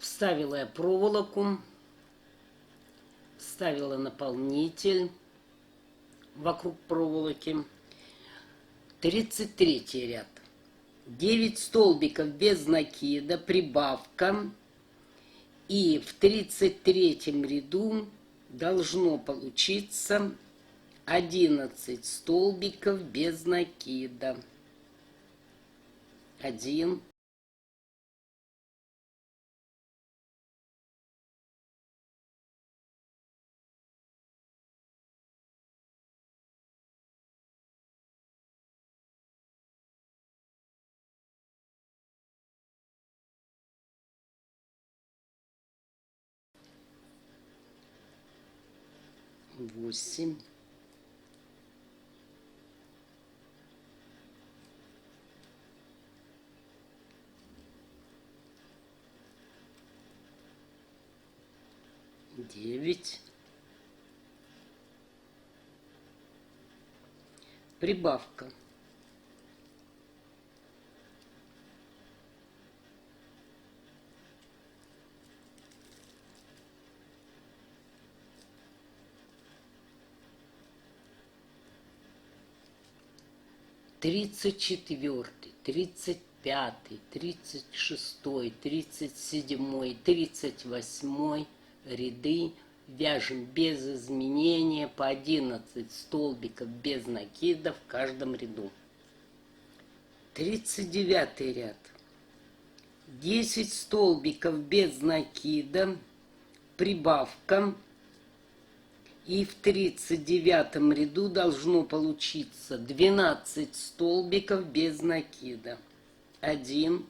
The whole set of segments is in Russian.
Вставила я проволоку, вставила наполнитель вокруг проволоки. 33 ряд. 9 столбиков без накида, прибавка. И в 33 ряду должно получиться 11 столбиков без накида. 1, 8, 9, прибавка. 34, 35, 36, 37, 38 ряды вяжем без изменения по 11 столбиков без накида в каждом ряду. 39 ряд. 10 столбиков без накида, прибавка. И в 39 ряду должно получиться 12 столбиков без накида. 1,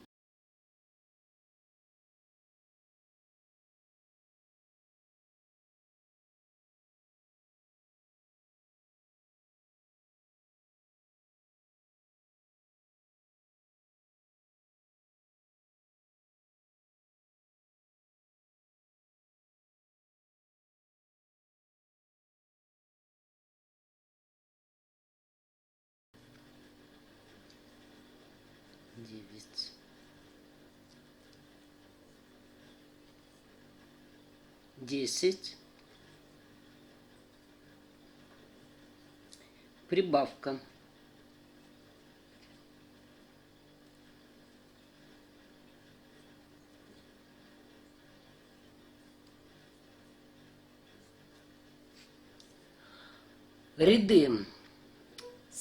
9, 10, прибавка.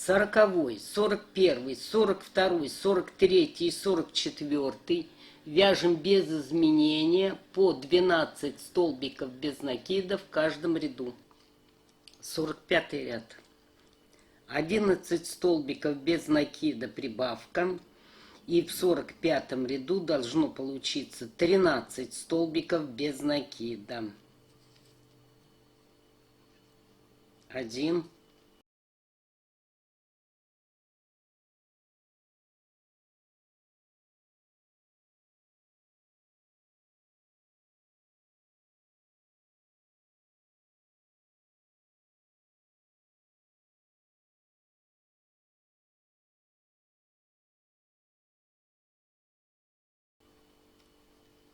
40, 41, 42, 43 и 44 вяжем без изменения по 12 столбиков без накида в каждом ряду. 45 ряд. 11 столбиков без накида, прибавка. И в 45 ряду должно получиться 13 столбиков без накида. 1,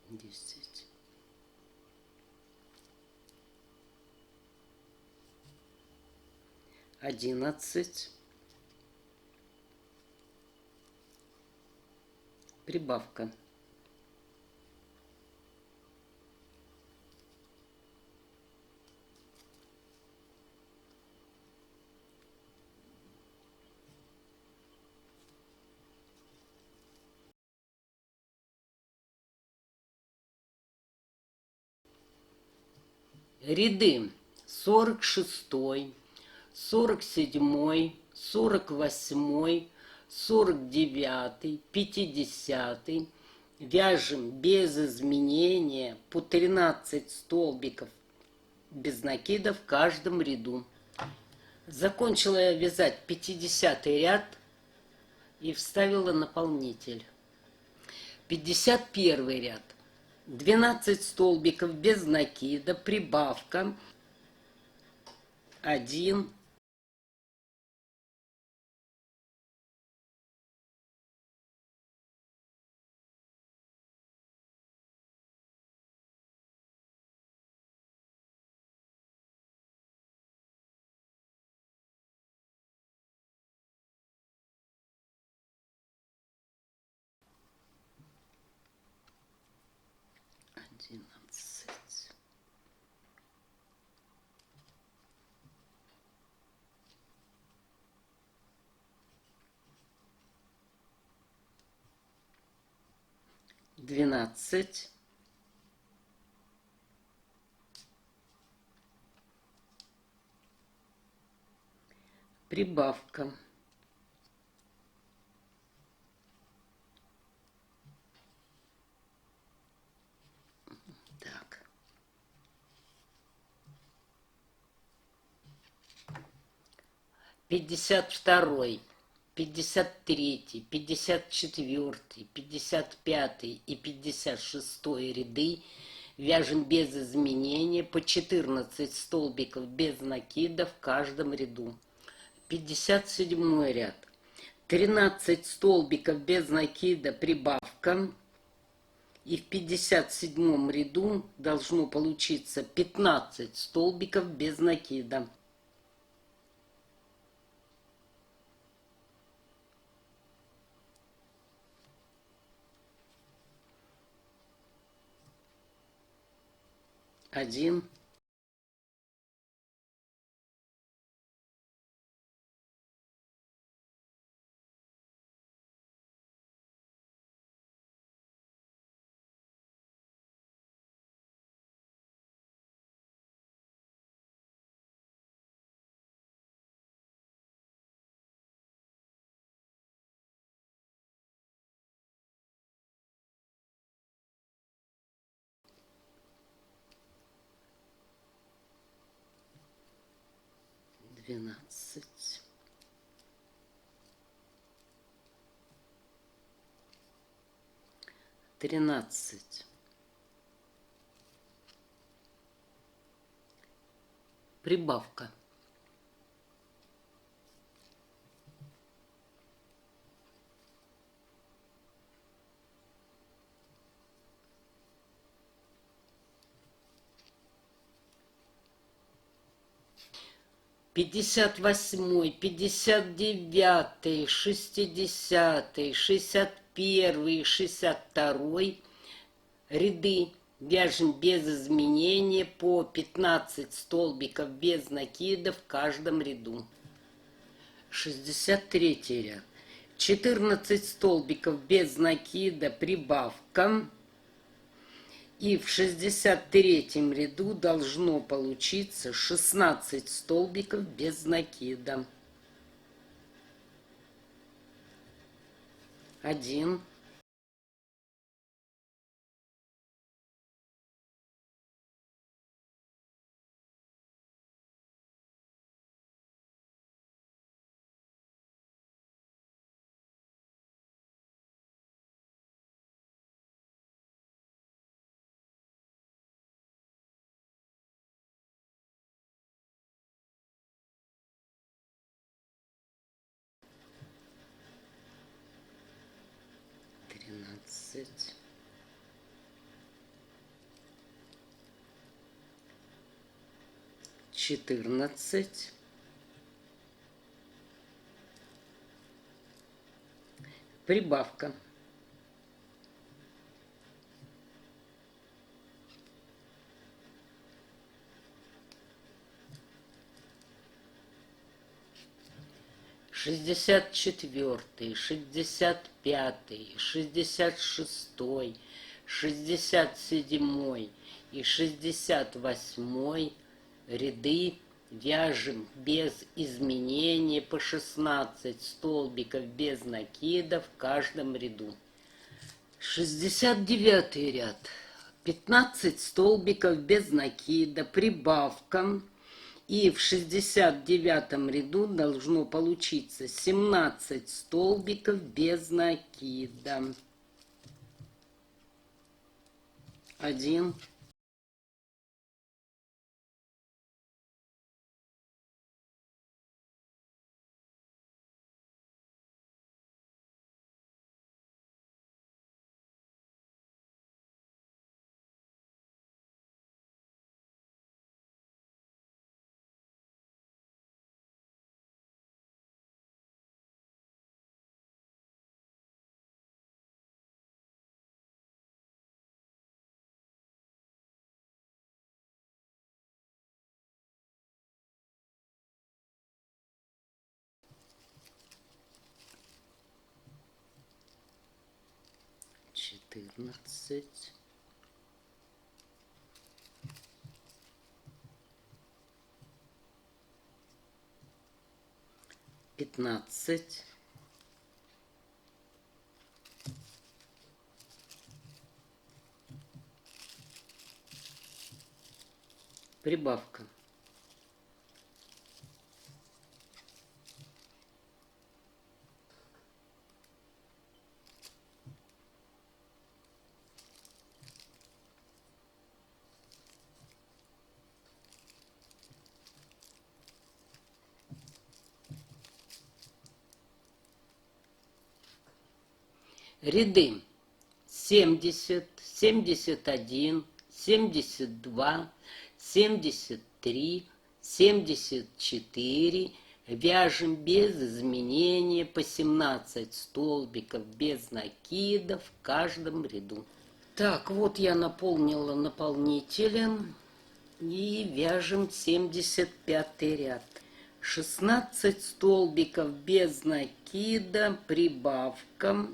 10, 11, прибавка. 46, 47, 48, 49, 50 вяжем без изменения по 13 столбиков без накида в каждом ряду. Закончила я вязать 50 ряд и вставила наполнитель. 51 ряд. 12 столбиков без накида, прибавка. 1, 11. Двенадцать. Прибавка. Так. Пятьдесят второй, 53, 54, 55 и 56 ряды вяжем без изменения по 14 столбиков без накида в каждом ряду. 57 ряд. 13 столбиков без накида прибавка. И в 57 ряду должно получиться 15 столбиков без накида. Один. Двенадцать. Тринадцать. Прибавка. Пятьдесят восьмой, 59, 60, 61, 62 ряды вяжем без изменения по 15 столбиков без накида в каждом ряду. 63 ряд. 14 столбиков без накида прибавка. И в 63 ряду должно получиться 16 столбиков без накида. 1. 13. 14. Прибавка. 64, 65, 66, 67 и 68 ряды вяжем без изменения по 16 столбиков без накида в каждом ряду. 69 ряд. 15 столбиков без накида, прибавка. И в 69 ряду должно получиться 17 столбиков без накида. 1. 14, 15, прибавка. Ряды 70, 71, 72, 73, 74. Вяжем без изменения по 17 столбиков без накида в каждом ряду. Так, вот я наполнила наполнителем и вяжем 75 ряд. 16 столбиков без накида, прибавка.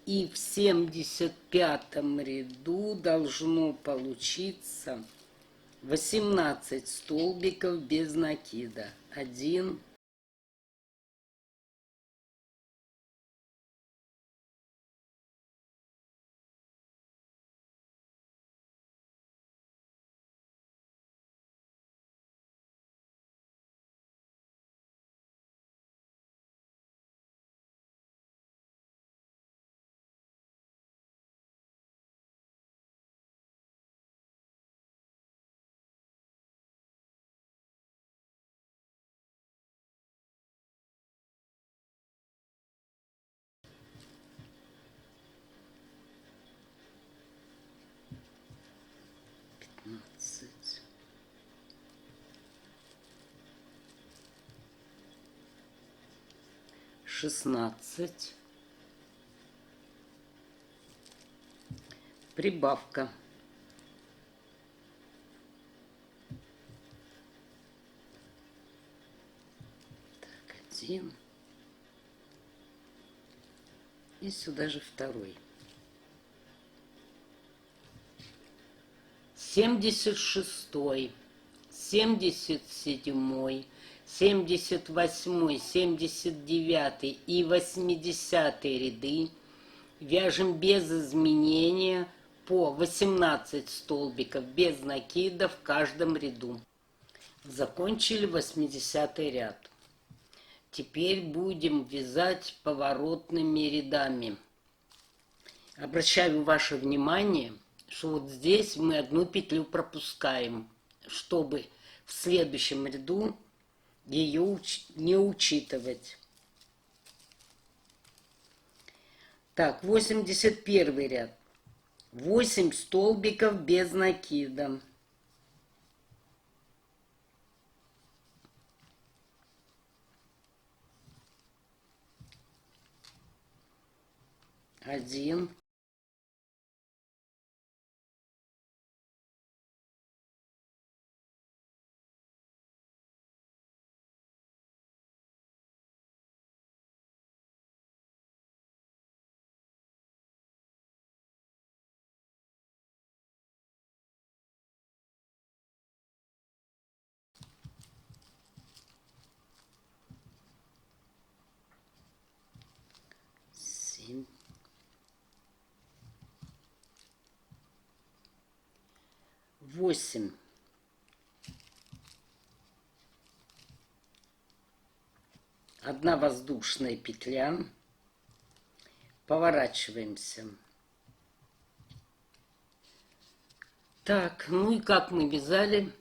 И в 75 ряду должно получиться 18 столбиков без накида. 1, 15, 16, прибавка. Так, 1. И сюда же второй. 76, 77, 78, 79 и 80 ряды вяжем без изменения по 18 столбиков без накида в каждом ряду. Закончили 80 ряд. Теперь будем вязать поворотными рядами. Обращаю ваше внимание, что вот здесь мы одну петлю пропускаем, чтобы в следующем ряду ее не учитывать. Так, 81 ряд. 8 столбиков без накида. Один. Семь. 8. Одна воздушная петля. Поворачиваемся. Так, ну и как мы вязали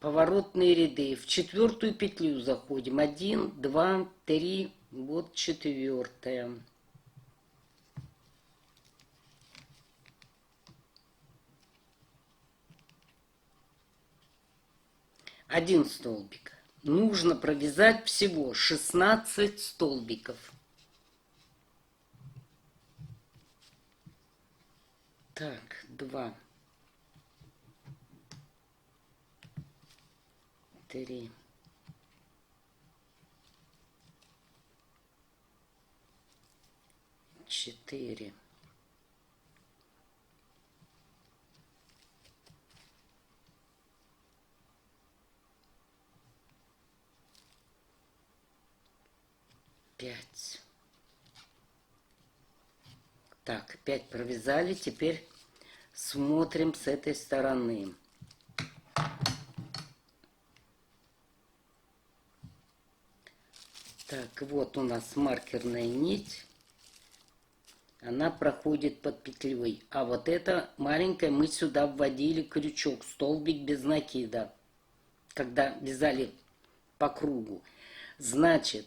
поворотные ряды. В четвертую петлю заходим. 1, 2, 3, вот четвертая. Один столбик. Нужно провязать всего 16 столбиков. Так, 2, 3, 4, 4. Пять. Так, 5 провязали. Теперь смотрим с этой стороны. Так, вот у нас маркерная нить. Она проходит под петлей. А вот эта маленькая мы сюда вводили крючок, столбик без накида, когда вязали по кругу. Значит,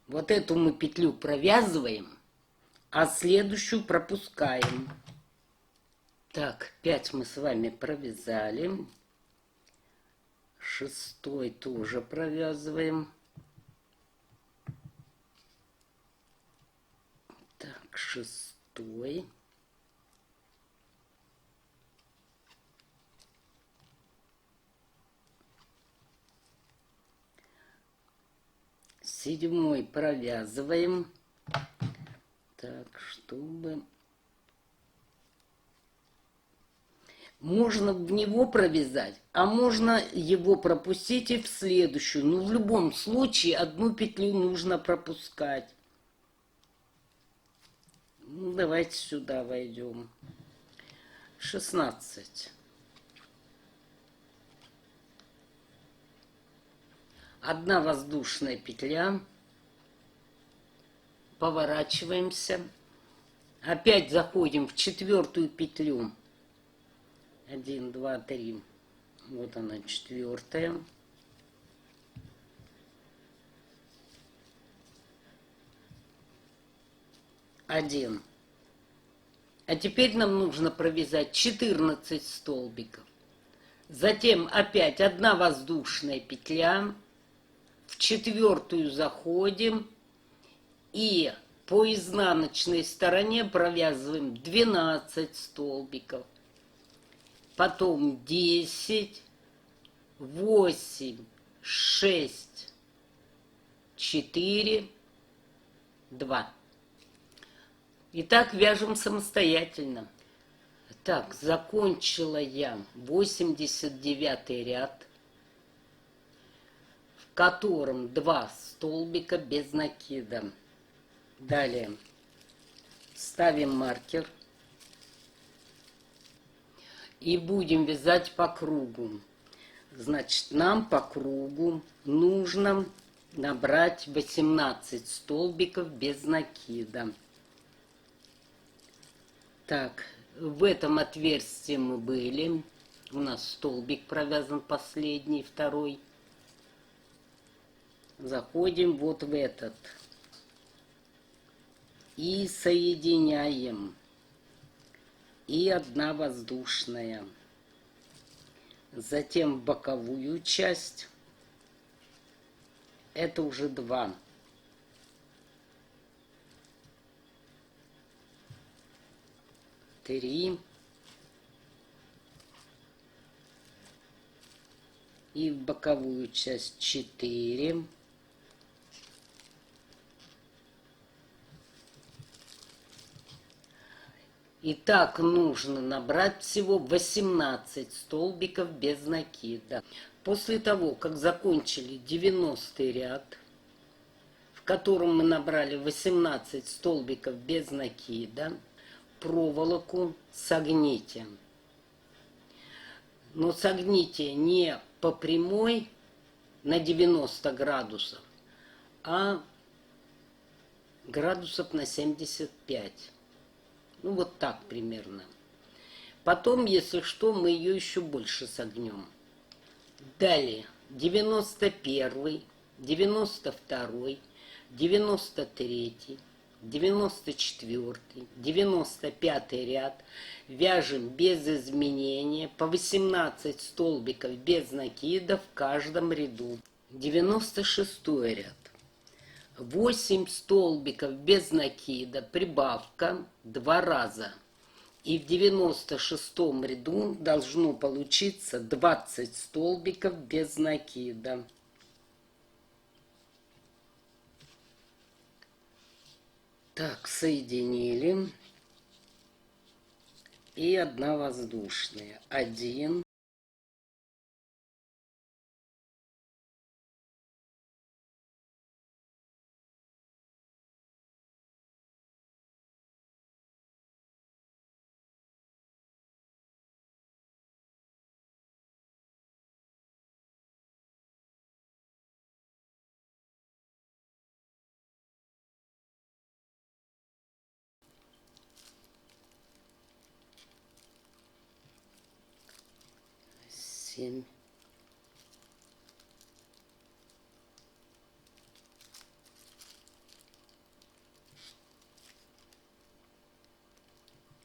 вот эту мы петлю провязываем, а следующую пропускаем. Так, 5 мы с вами провязали. 6 тоже провязываем. Так, 6. 7 провязываем. Так, чтобы... Можно в него провязать, а можно его пропустить и в следующую. Но в любом случае одну петлю нужно пропускать. Ну, давайте сюда войдем. 16. Одна воздушная петля. Поворачиваемся. Опять заходим в 4 петлю. 1, 2, 3. Вот она, 4. Один. А теперь нам нужно провязать 14 столбиков. Затем опять одна воздушная петля. В 4 заходим. И по изнаночной стороне провязываем 12 столбиков. Потом 10, 8, 6, 4, 2. Итак, вяжем самостоятельно. Так, закончила я 89 ряд, в котором 2 столбика без накида. Далее ставим маркер. И будем вязать по кругу. Значит, нам по кругу нужно набрать 18 столбиков без накида. Так, в этом отверстии мы были. У нас столбик провязан последний, 2. Заходим вот в этот. И соединяем. И одна воздушная. Затем боковую часть. Это уже 2. Три. И в боковую часть 4. И так нужно набрать всего 18 столбиков без накида. После того, как закончили 90 ряд, в котором мы набрали 18 столбиков без накида, проволоку согните. Но согните не по прямой на 90 градусов, а градусов на 75. Ну, вот так примерно. Потом, если что, мы ее еще больше согнем. Далее 91, 92, 93, 94, 95 ряд вяжем без изменения по 18 столбиков без накида в каждом ряду. 96 ряд. 8 столбиков без накида, прибавка 2 раза. И в 96 ряду должно получиться 20 столбиков без накида. Так, соединили. И одна воздушная. 1. Семь.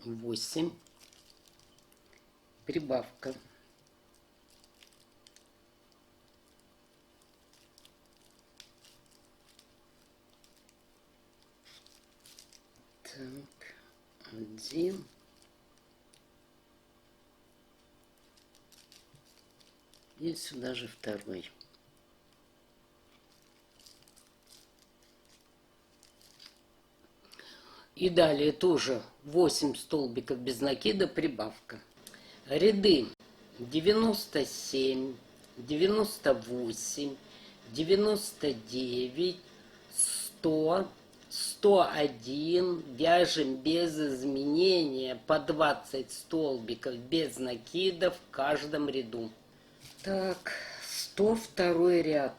8. Прибавка. Так, 1. И сюда же второй. И далее тоже 8 столбиков без накида, прибавка. Ряды 97, 98, 99, 100, 101. Вяжем без изменения по 20 столбиков без накида в каждом ряду. Так, 102 ряд.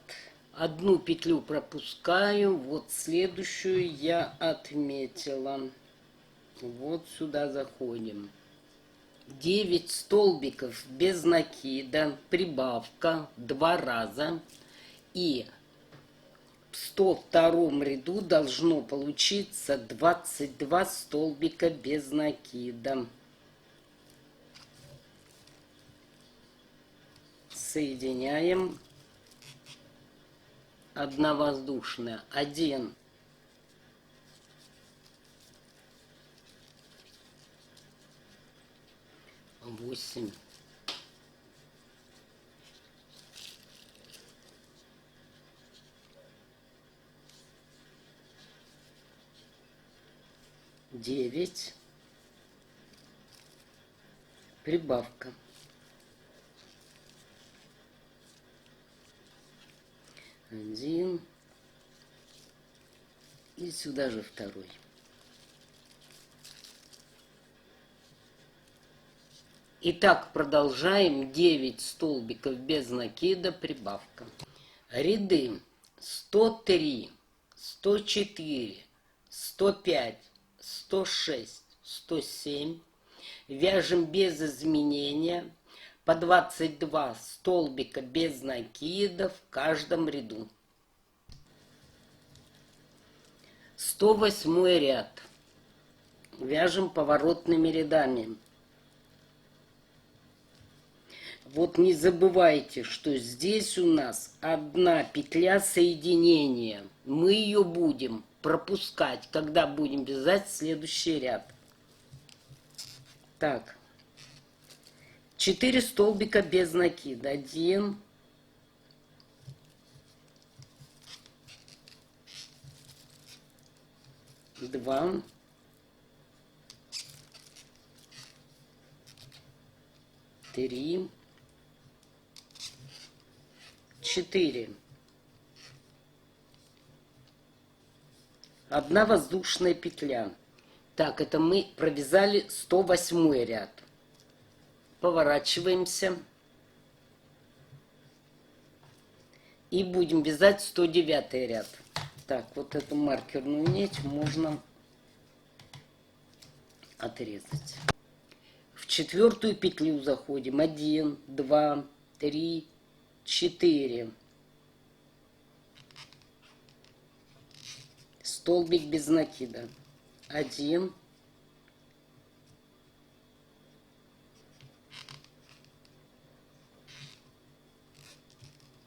Одну петлю пропускаю, вот следующую я отметила. Вот сюда заходим. 9 столбиков без накида, прибавка 2 раза. И в 102 ряду должно получиться 22 столбика без накида. Соединяем. Одна воздушная. 1. 8. 9. Прибавка. 1. И сюда же второй. Итак, продолжаем. 9 столбиков без накида, прибавка. Ряды 103, 104, 105, 106, 107. Вяжем без изменения по 22 столбика без накида в каждом ряду. 108 ряд. Вяжем поворотными рядами. Вот не забывайте, что здесь у нас одна петля соединения. Мы ее будем пропускать, когда будем вязать следующий ряд. Так. 4 столбика без накида. 1. 2. 3. 4. Одна воздушная петля. Так, это мы провязали 108 ряд. Поворачиваемся. И будем вязать 109 ряд. Так, вот эту маркерную нить можно отрезать. В 4 петлю заходим. 1, 2, 3, 4. Столбик без накида. 1.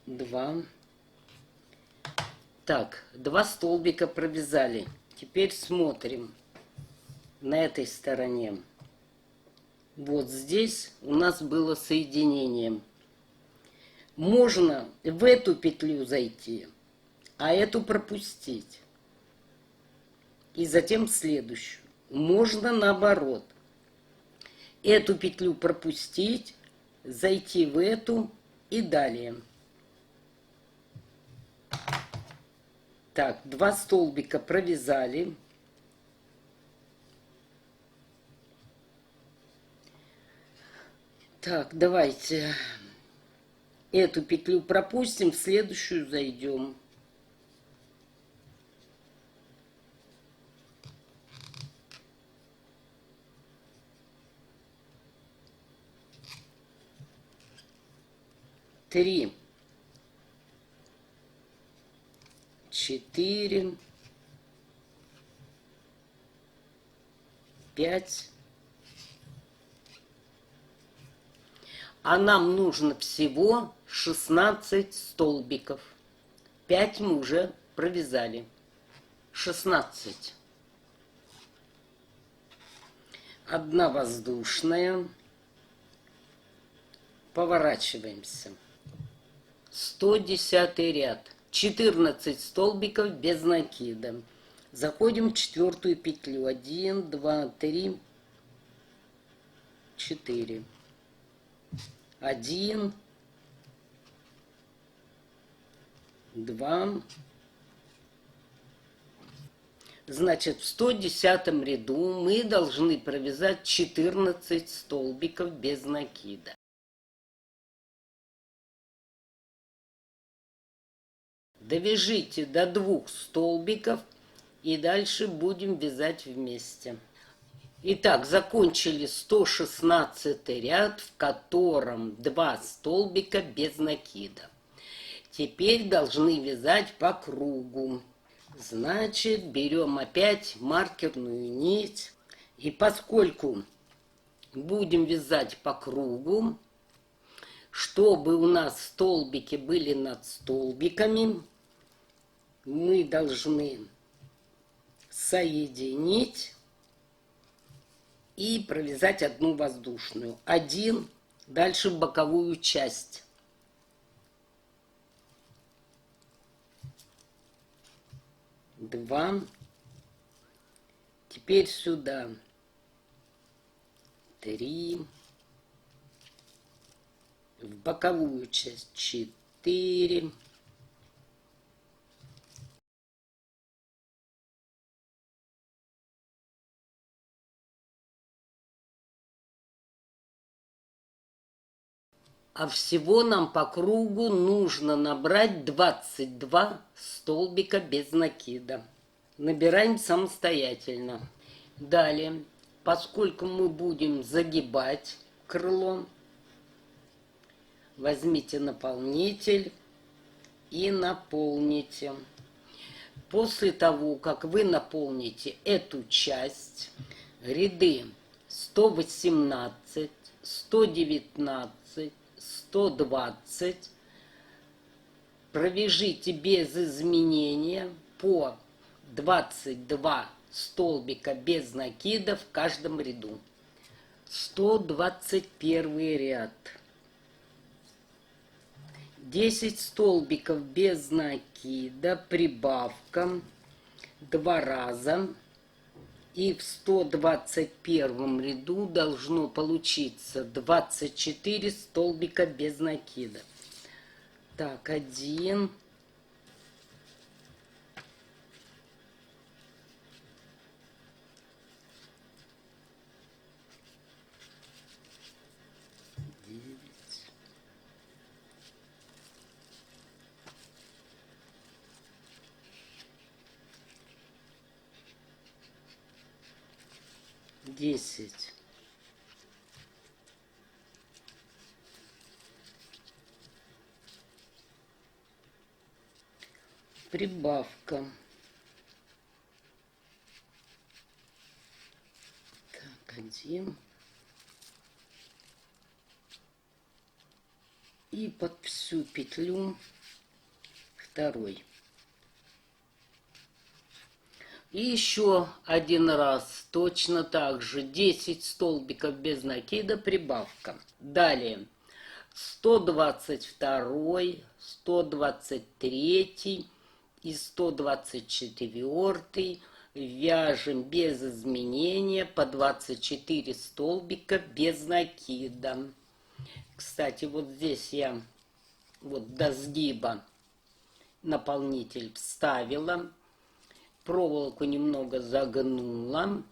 2. Так, 2 столбика провязали. Теперь смотрим на этой стороне. Вот здесь у нас было соединение. Можно в эту петлю зайти, а эту пропустить. и затем следующую. Можно наоборот. Эту петлю пропустить, зайти в эту и далее. Так, 2 столбика провязали. Так, давайте эту петлю пропустим, в следующую зайдем. Три, 4, 5. А нам нужно всего 16 столбиков. 5 мы уже провязали. 16. Одна воздушная. Поворачиваемся. 110 ряд. 14 столбиков без накида. Заходим в четвертую петлю. 1, 2, 3, 4. 1, 2. Значит, в 110 ряду мы должны провязать 14 столбиков без накида. Довяжите до 2 столбиков и дальше будем вязать вместе. Итак, закончили 116 ряд, в котором 2 столбика без накида. Теперь должны вязать по кругу. Значит, берем опять маркерную нить. И поскольку будем вязать по кругу, чтобы у нас столбики были над столбиками, мы должны соединить и провязать одну воздушную. 1, дальше в боковую часть. 2, теперь сюда. 3, в боковую часть 4, а всего нам по кругу нужно набрать 22 столбика без накида. Набираем самостоятельно. Далее, поскольку мы будем загибать крыло, возьмите наполнитель и наполните. После того, как вы наполните эту часть, ряды 118, 119, 120 провяжите без изменения по 22 столбика без накида в каждом ряду. 121 ряд. 10 столбиков без накида, прибавка 2 раза. И в 121 ряду должно получиться 24 столбика без накида. Так, 1, 10. Прибавка. Так, 1. И под всю петлю 2. И еще один раз точно так же 10 столбиков без накида, прибавка. Далее 122, 123 и 124 Вяжем без изменения по 24 столбика без накида. Кстати, вот здесь я вот до сгиба наполнитель вставила, проволоку немного загнула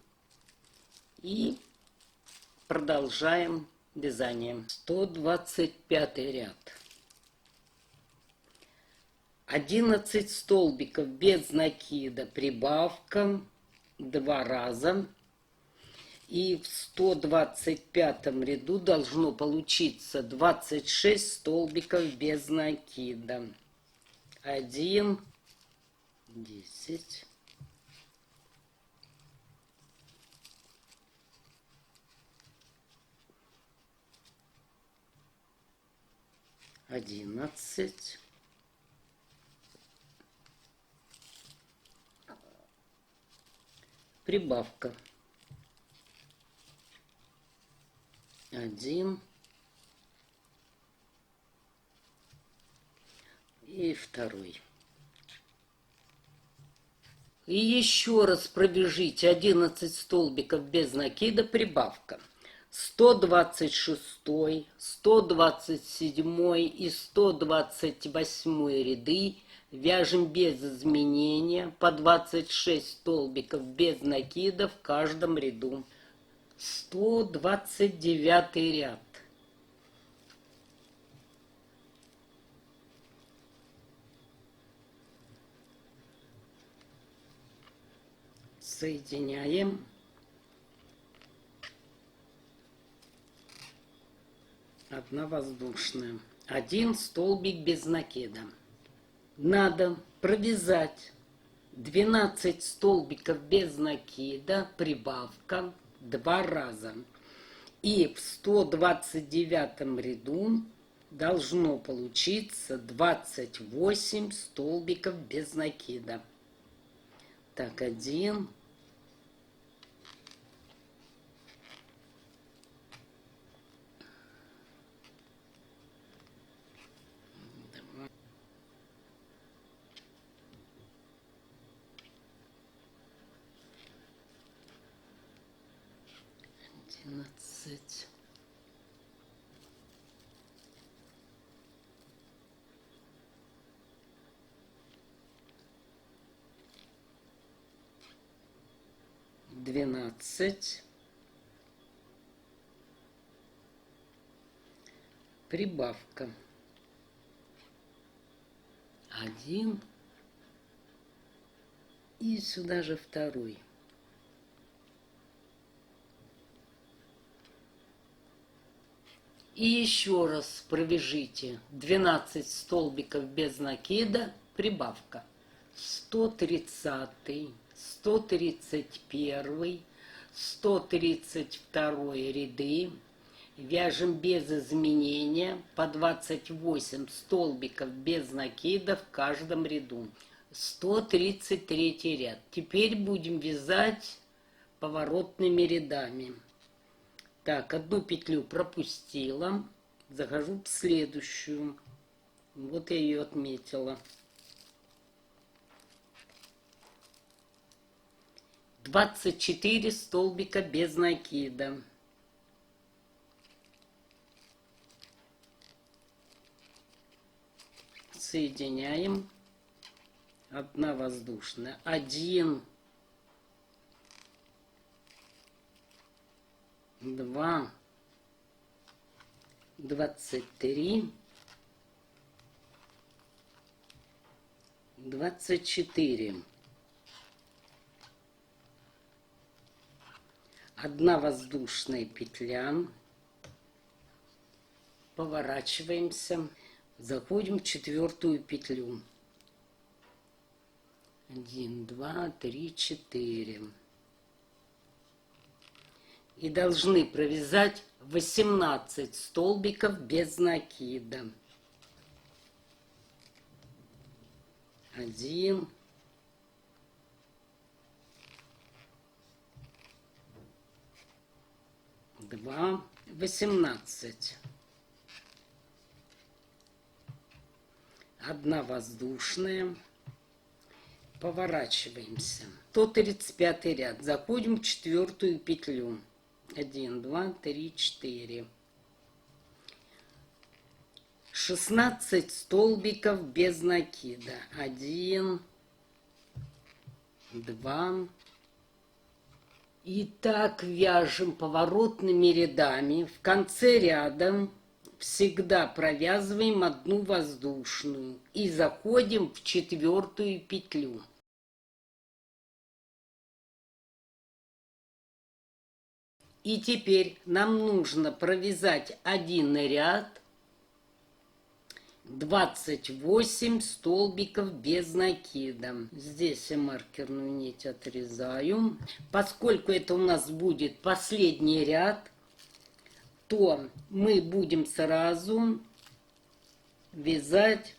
и продолжаем вязание. 125 ряд. 11 столбиков без накида, прибавка 2 раза. И в 125 ряду должно получиться 26 столбиков без накида. 1, 10, 11, 'прибавка 1 и 2. И еще раз провяжите 11 столбиков без накида, прибавка. 126, 127 и 128 ряды вяжем без изменения по 26 столбиков без накида в каждом ряду. 129 ряд. Соединяем. Одна воздушная. 1 столбик без накида. Надо провязать 12 столбиков без накида, прибавка 2 раза. И в 129 ряду должно получиться 28 столбиков без накида. Так, 1, 11, 12, прибавка 1 и сюда же 2. И еще раз провяжите 12 столбиков без накида, прибавка 130, 131, 132 ряды. Вяжем без изменения по 28 столбиков без накида в каждом ряду. 133 ряд. Теперь будем вязать поворотными рядами. Так, одну петлю пропустила, захожу в следующую. Вот я ее отметила. 24 столбика без накида. Соединяем. Одна воздушная. 1, 2, 23, 24. Одна воздушная петля. Поворачиваемся. Заходим в 4 петлю. 1, 2, 3, 4. И должны провязать 18 столбиков без накида. 1, 2, 18. Одна воздушная. Поворачиваемся. 135 ряд. Заходим в 4 петлю. 1, 2, 3, 4. 16 столбиков без накида. 1, 2. И так вяжем поворотными рядами. В конце ряда всегда провязываем одну воздушную и заходим в 4 петлю. И теперь нам нужно провязать один ряд, 28 столбиков без накида. Здесь я маркерную нить отрезаю. Поскольку это у нас будет последний ряд, то мы будем сразу вязать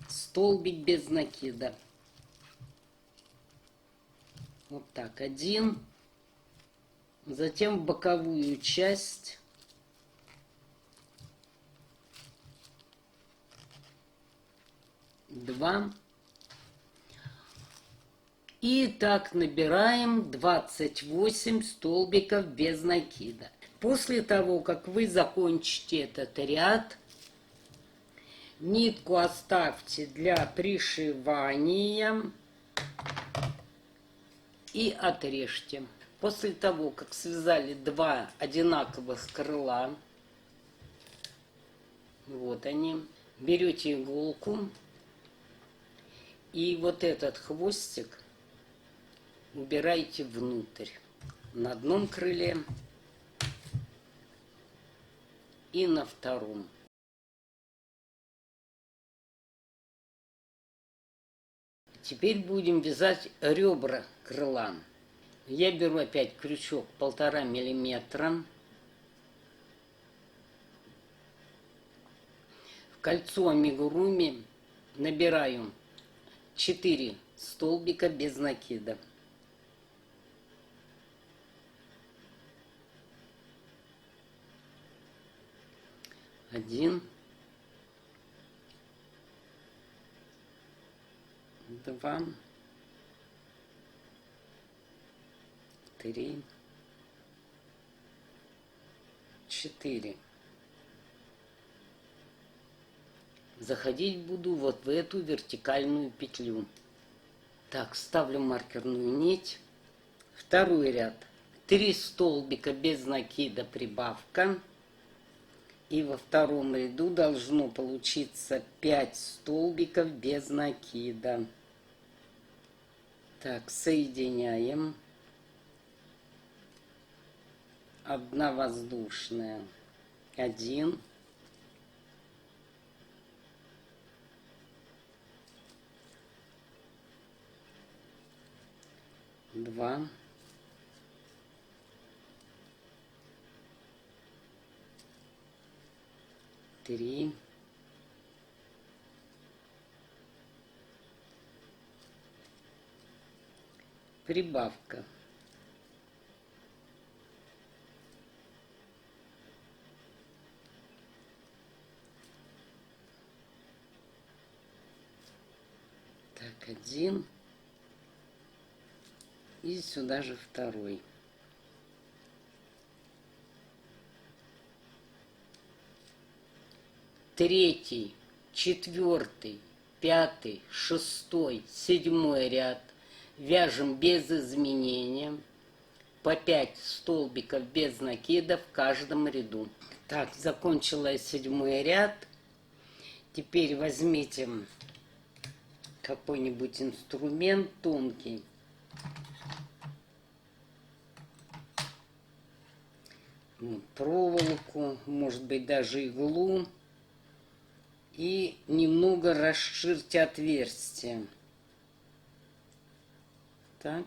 столбик без накида. Вот так, один. Затем в боковую часть. Два. И так набираем 28 столбиков без накида. После того, как вы закончите этот ряд, нитку оставьте для пришивания и отрежьте. После того, как связали два одинаковых крыла, вот они, берете иголку и вот этот хвостик убирайте внутрь на одном крыле и на втором. Теперь будем вязать ребра крыла. Я беру опять крючок 1,5 миллиметра. В кольцо амигуруми набираю 4 столбика без накида. Один, два, три, 4. Заходить буду вот в эту вертикальную петлю. Так, ставлю маркерную нить. Второй ряд. 3 столбика без накида, прибавка. И во втором ряду должно получиться 5 столбиков без накида. Так, соединяем. Одна воздушная. 1. Два. Три. Прибавка. Так, 1. И сюда же второй. Третий, 4, 5, 6, 7 ряд вяжем без изменения по 5 столбиков без накида в каждом ряду. Так, закончила я 7 ряд. Теперь возьмите какой-нибудь инструмент тонкий. Проволоку, может быть даже иглу. И немного расширьте отверстие. Так.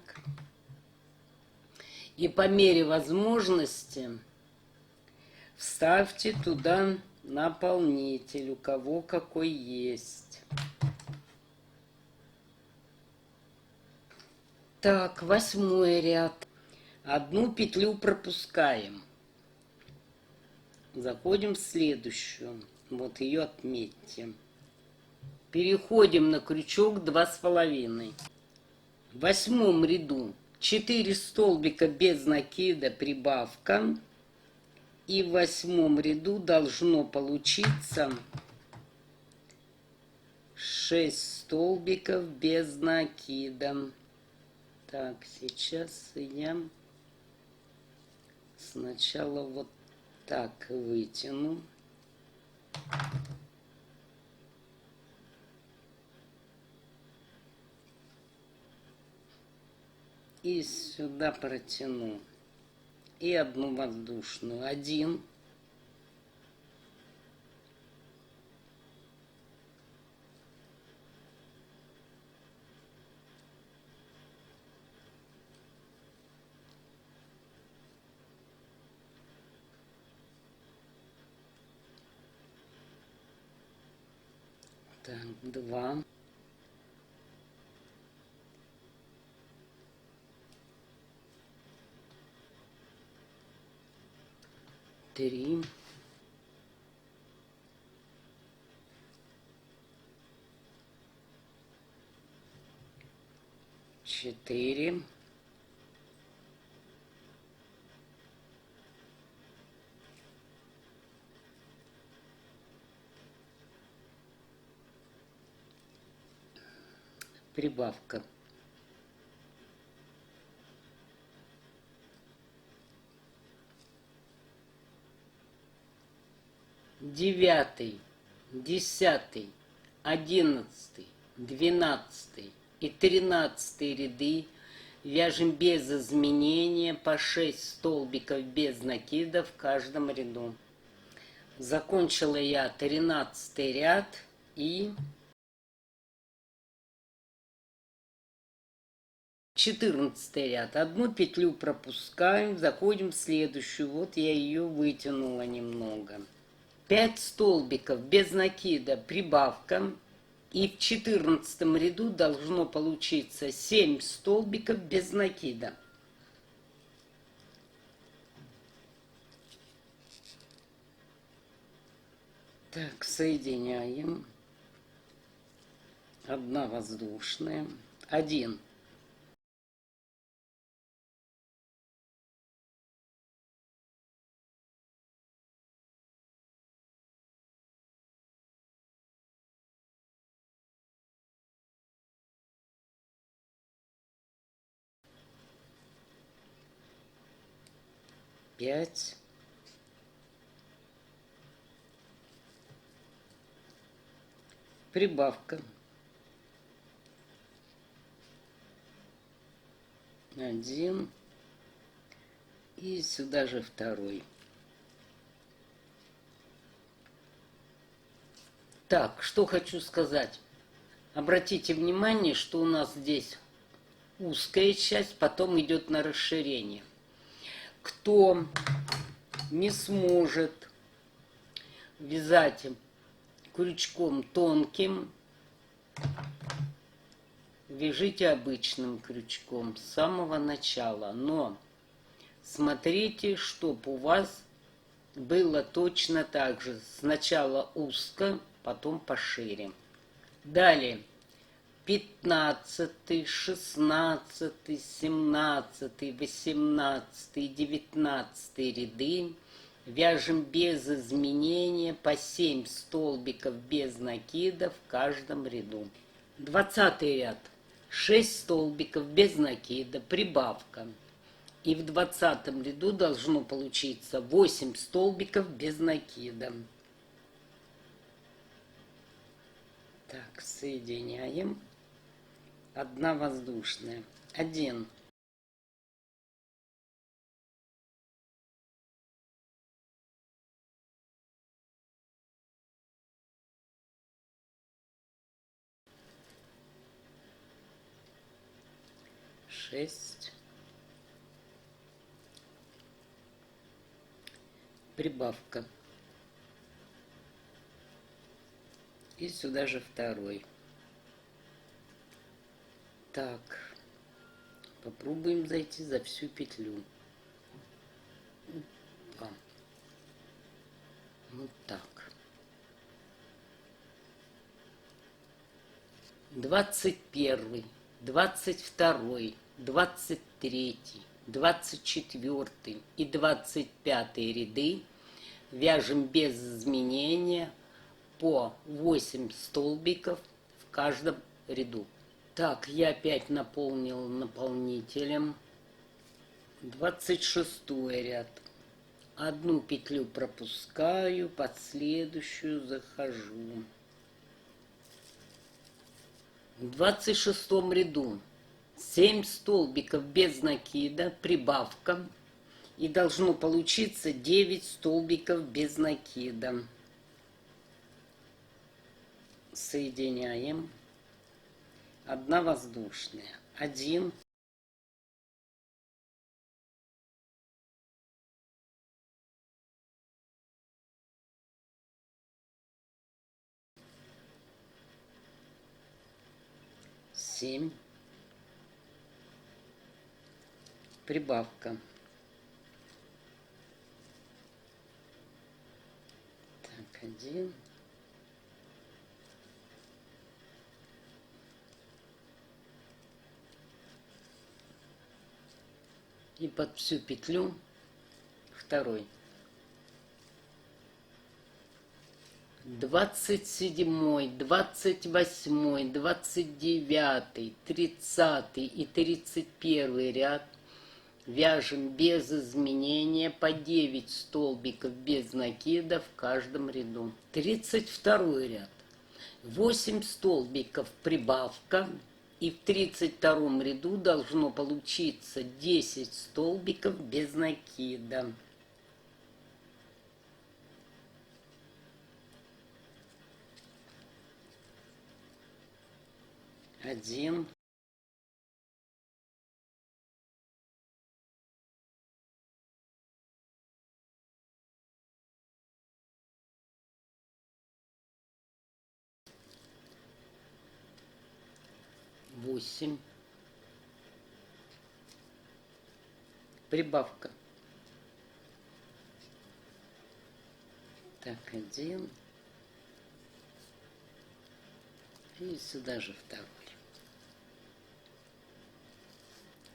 И по мере возможности вставьте туда наполнитель, у кого какой есть. Так, 8 ряд. Одну петлю пропускаем. Заходим в следующую. Вот ее отметьте. Переходим на крючок 2,5. В 8 ряду 4 столбика без накида, прибавка. И в 8 ряду должно получиться 6 столбиков без накида. Так, сейчас я сначала вот так вытяну. И сюда протяну. И одну воздушную. 1. Так, 2. 3. 4. 'Прибавка. 9, 10, 11, 12 и 13 ряды вяжем без изменения по 6 столбиков без накида в каждом ряду. Закончила я 13 ряд и 14 ряд. Одну петлю пропускаем, заходим в следующую. Вот я ее вытянула немного. 5 столбиков без накида, прибавка. И в 14 ряду должно получиться 7 столбиков без накида. Так, соединяем. Одна воздушная. 1. 5. Прибавка. 1. И сюда же второй. Так, что хочу сказать. Обратите внимание, что у нас здесь узкая часть, потом идет на расширение. Кто не сможет вязать крючком тонким, вяжите обычным крючком с самого начала. Но смотрите, чтобы у вас было точно так же. Сначала узко, потом пошире. Далее 15, 16, 17, 18, 19 ряды вяжем без изменения по 7 столбиков без накида в каждом ряду. 20 ряд. 6 столбиков без накида, прибавка. И в 20 ряду должно получиться 8 столбиков без накида. Так, соединяем. Одна воздушная. 1. 6. Прибавка. И сюда же второй. Так, попробуем зайти за всю петлю. Опа. Вот так. 21, 22, 23, 24 и 25 ряды вяжем без изменения по 8 столбиков в каждом ряду. Так, я опять наполнил наполнителем. 26 ряд. Одну петлю пропускаю, под следующую захожу. В 26 ряду 7 столбиков без накида, прибавка, и должно получиться 9 столбиков без накида. Соединяем. Одна воздушная. 1, 7, прибавка. Так, 1. И под всю петлю второй. 27, 28, 29, 30 и 31 ряд вяжем без изменения по 9 столбиков без накида в каждом ряду. 32 ряд. 8 столбиков прибавка, и в 32 ряду должно получиться 10 столбиков без накида. 1, 8, прибавка. Так, 1, и сюда же второй.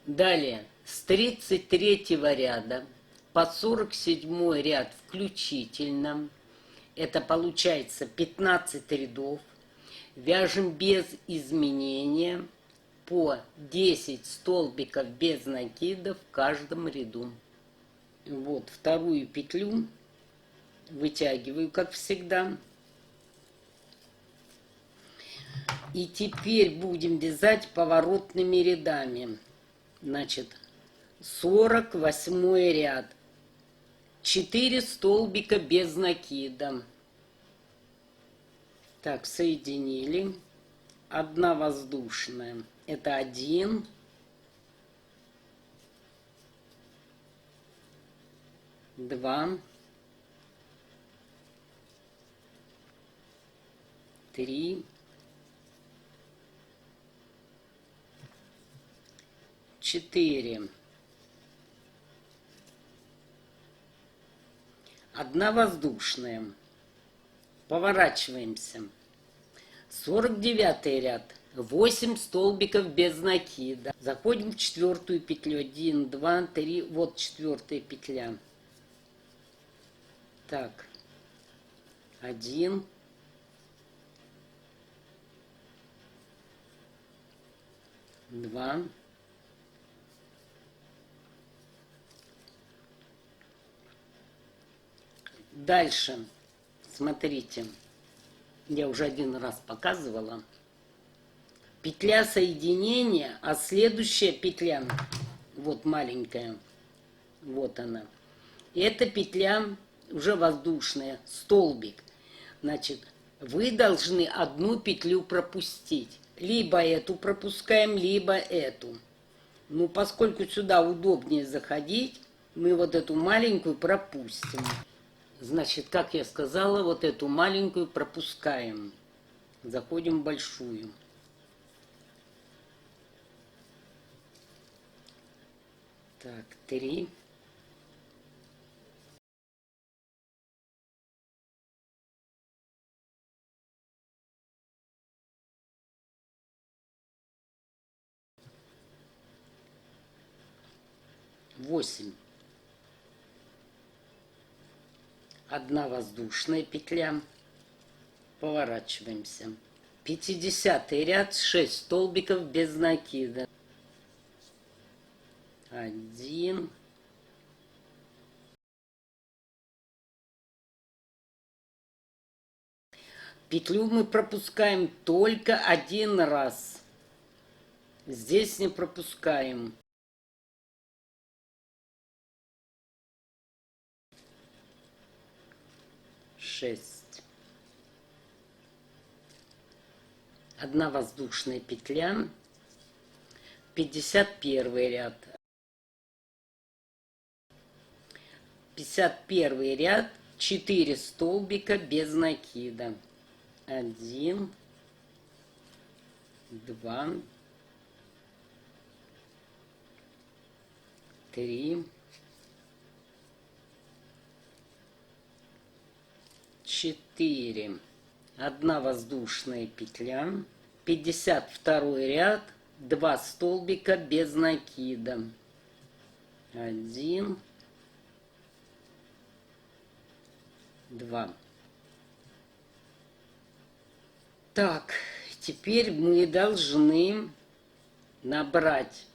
Далее, с 33 ряда по 47 ряд включительно, это получается 15 рядов, вяжем без изменения по 10 столбиков без накида в каждом ряду. Вот вторую петлю вытягиваю, как всегда. И теперь будем вязать поворотными рядами. Значит, 48 ряд. 4 столбика без накида. Так, соединили. Одна воздушная. Это 1. 2. 3. 4. Одна воздушная. Поворачиваемся. 49 ряд. 8 столбиков без накида. Заходим в 4 петлю. 1, 2, 3. Вот 4 петля. Так. 1. 2. Дальше. Смотрите. Я уже один раз показывала. Петля соединения, а следующая петля, вот маленькая, вот она. И эта петля уже воздушная, столбик. Значит, вы должны одну петлю пропустить. Либо эту пропускаем, либо эту. Ну, поскольку сюда удобнее заходить, мы вот эту маленькую пропустим. Значит, как я сказала, вот эту маленькую пропускаем. Заходим в большую. Так, 3. 8. Одна воздушная петля. Поворачиваемся. 50-й ряд, 6 столбиков без накида. 1. Петлю мы пропускаем только один раз. Здесь не пропускаем. Шесть. Одна воздушная петля. 51 ряд. 51 ряд, 4 столбика без накида. 1, 2, 3, 4. Одна воздушная петля. 52 ряд, 2 столбика без накида. 1, 2. Так, теперь мы должны набрать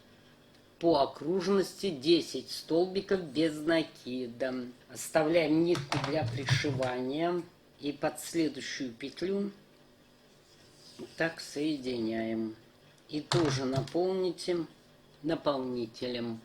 по окружности 10 столбиков без накида. Оставляем нитку для пришивания и под следующую петлю так соединяем. И тоже наполните наполнителем.